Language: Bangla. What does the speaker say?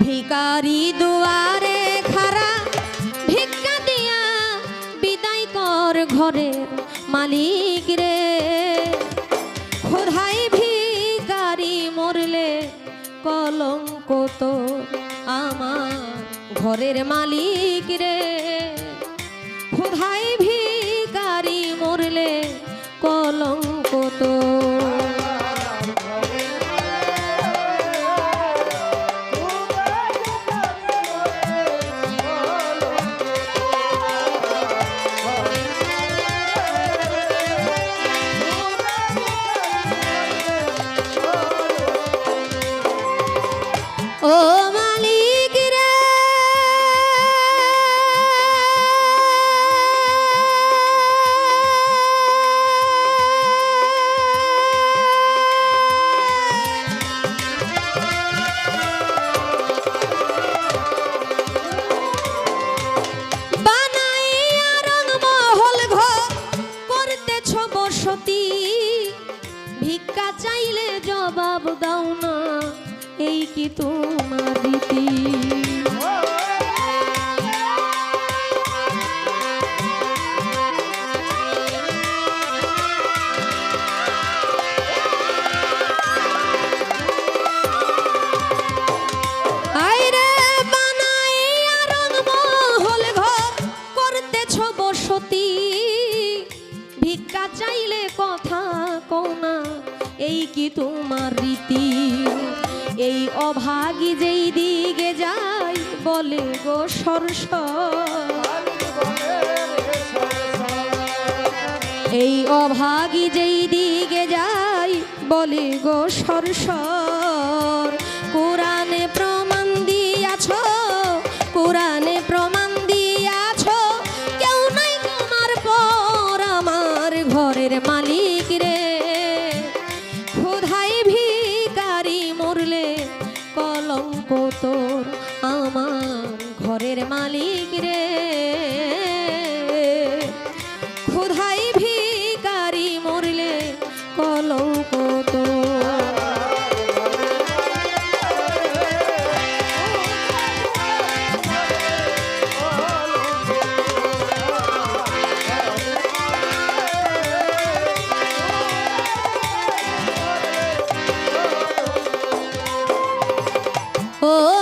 ভিখারি দুয়ারে খাড়া ভিক্ষা দিয়া বিদায় কর ঘরের মালিক রে। খোদাই ভিখারি মরলে কলঙ্ক তো আমার ঘরের মালিক রে। খোদাই ভিখারি মরলে কলঙ্ক তো। ও মালিক রে বানাইয়া রংমহল ঘর করতেছ বসতি, ভিক্ষা চাইলে জবাব দাও না, এই কি তোমার রীতি? আইরে বানাইয়া রংমহল ঘর করতেছ বসতি, ভিক্ষা চাইলে কথা কও না, এই কি তোমার রীতি? এই অভাগী যেই দিকে যায় বলে গো সরসর, এই অভাগী যেই দিকে যায় বলে গো সরসর। কোরআনে প্রমাণ দিয়াছ, কোরআনে প্রমাণ দিয়াছ, কেউ নাই তোমার পর আমার ঘরের মালিক রে। খোদাই ভিখারি মরলে কলঙ্ক তোর আমার ঘরের মালিক রে। খোদাই ভিখারি মরলে কলঙ্ক তোর। ও